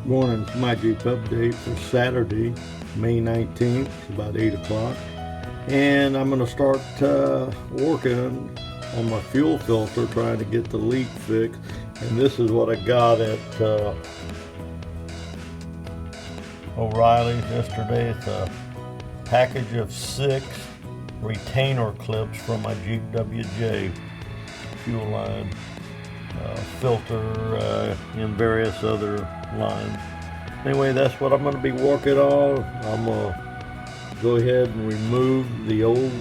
Morning, my Jeep update for Saturday, May 19th, about 8 o'clock. And I'm going to start working on my fuel filter, trying to get the leak fixed. And this is what I got at O'Reilly's yesterday. It's a package of 6 retainer clips from my Jeep WJ fuel line. Filter in various other lines. Anyway, that's what I'm going to be working on. I'm going to go ahead and remove the old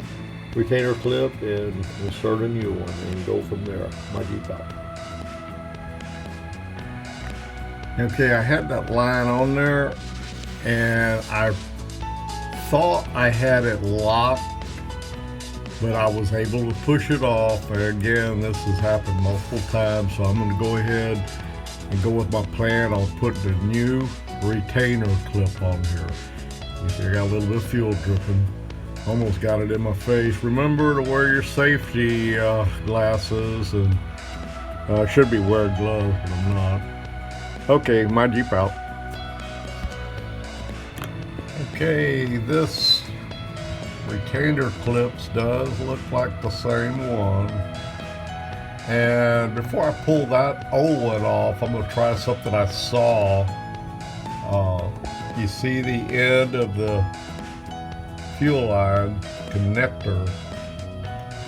retainer clip and insert a new one and go from there. My Jeep out. Okay, I had that line on there and I thought I had it locked, but I was able to push it off. And again, this has happened multiple times, so I'm going to go ahead and go with my plan. I'll put the new retainer clip on here. You see I got a little bit of fuel dripping. Almost got it in my face. Remember to wear your safety glasses, and I should be wearing gloves, but I'm not. Okay, my Jeep out. Okay, this retainer clips does look like the same one. And before I pull that old one off, I'm going to try something I saw. You see the end of the fuel line connector.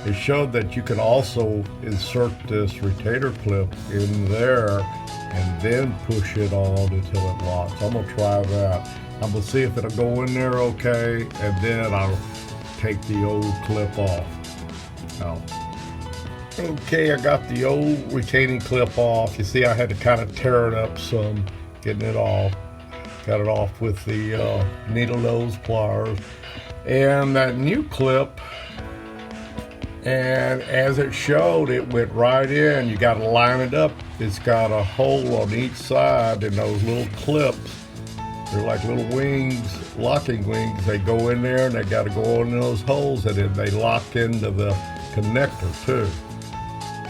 It showed that you could also insert this retainer clip in there and then push it on until it locks. I'm going to try that. I'm going to see if it'll go in there okay, and then I'll take the old clip off. Now, okay, I got the old retaining clip off. You see I had to kind of tear it up some, getting it off. Got it off with the needle nose pliers. And that new clip, and as it showed, it went right in. You got to line it up. It's got a hole on each side, and those little clips, they're like little wings, locking wings. They go in there and they got to go in those holes, and then they lock into the connector too.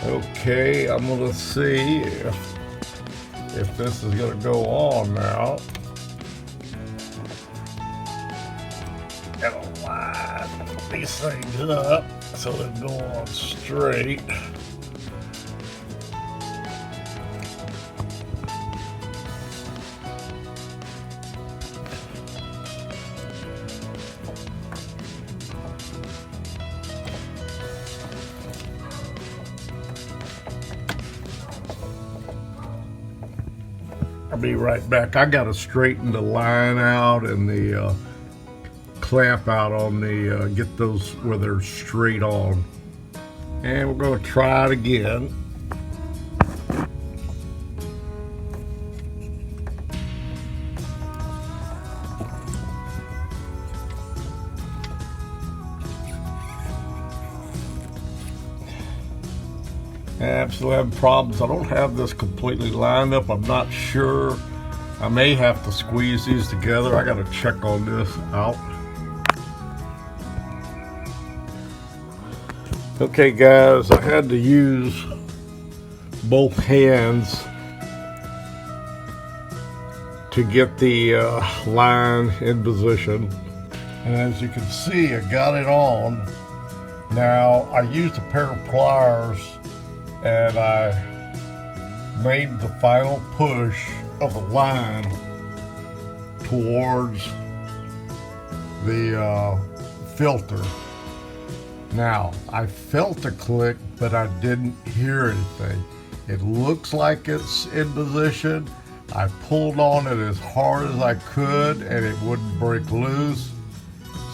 Okay, I'm gonna see if this is gonna go on now. Gotta line these things up so they go on straight. I'll be right back. I gotta straighten the line out and the clamp out on the, get those where they're straight on. And we're gonna try it again. I'm still having problems. I don't have this completely lined up. I'm not sure. I may have to squeeze these together. I gotta check on this out. Okay guys, I had to use both hands to get the line in position. And as you can see, I got it on. Now, I used a pair of pliers and I made the final push of the line towards the filter. Now, I felt a click, but I didn't hear anything. It looks like it's in position. I pulled on it as hard as I could and it wouldn't break loose.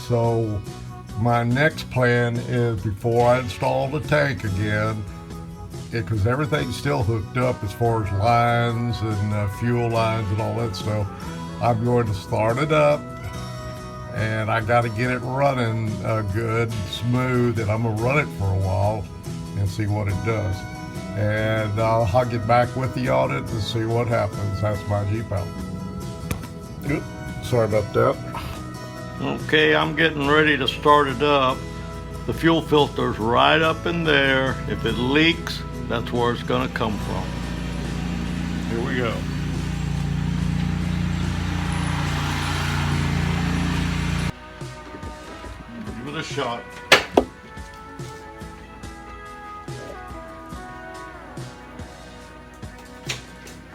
So my next plan is, before I install the tank again, because everything's still hooked up as far as lines and fuel lines and all that stuff, I'm going to start it up, and I got to get it running good, smooth, and I'm going to run it for a while and see what it does. And I'll get back with you on it and see what happens. That's my Jeep out. Good. Sorry about that. Okay, I'm getting ready to start it up. The fuel filter's right up in there. If it leaks, that's where it's gonna come from. Here we go. a shot.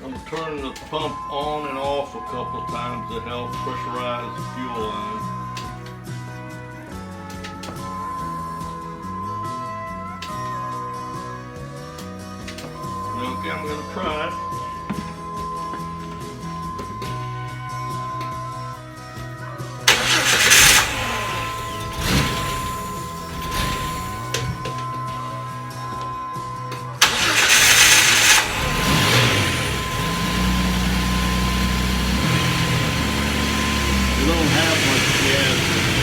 I'm turning the pump on and off a couple of times to help pressurize the fuel line. Okay, I'm going to try it. We don't have much gas in it.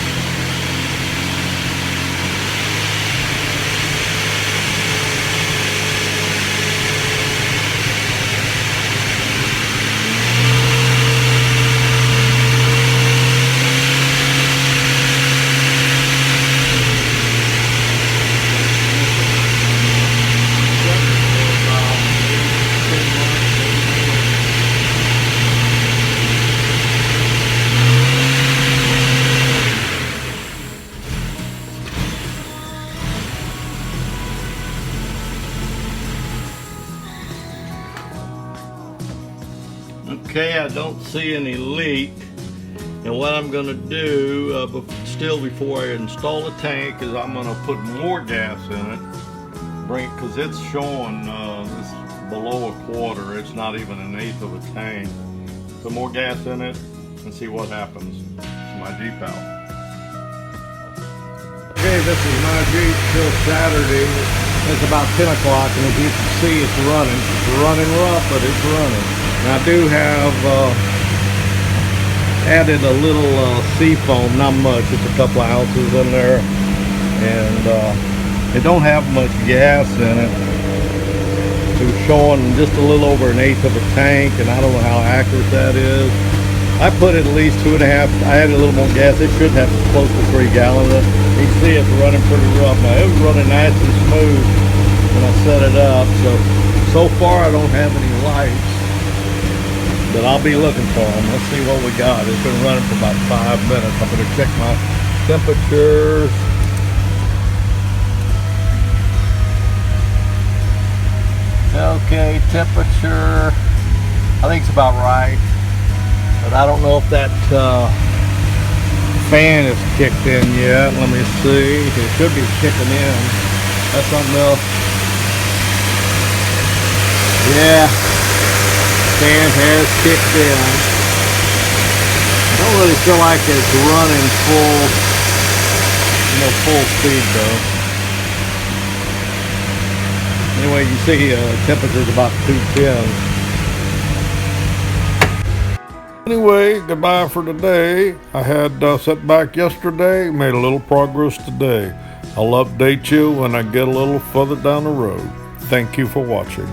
Okay, I don't see any leak, and what I'm going to do before I install the tank is I'm going to put more gas in it, because it's showing it's below a quarter. It's not even an eighth of a tank. Put more gas in it and see what happens to my Jeep out. Okay, this is my Jeep till Saturday. It's about 10 o'clock, and as you can see, it's running. It's running rough, but it's running. And I do have added a little sea foam, not much, just a couple of ounces in there. And it don't have much gas in it. It was showing just a little over an eighth of a tank, and I don't know how accurate that is. I put at least 2.5. I added a little more gas. It should have close to 3 gallons. You can see it's running pretty rough. Now it was running nice and smooth when I set it up. So far I don't have any lights, but I'll be looking for them. Let's see what we got. It's been running for about 5 minutes. I'm going to check my temperatures. Okay, temperature, I think it's about right. But I don't know if that fan is kicked in yet. Let me see. It should be kicking in. That's something else. Yeah, fan has kicked in. Don't really feel like it's running full speed though. Anyway, you see temperature's about 210. Anyway, goodbye for today. I had setback yesterday, made a little progress today. I'll update you when I get a little further down the road. Thank you for watching.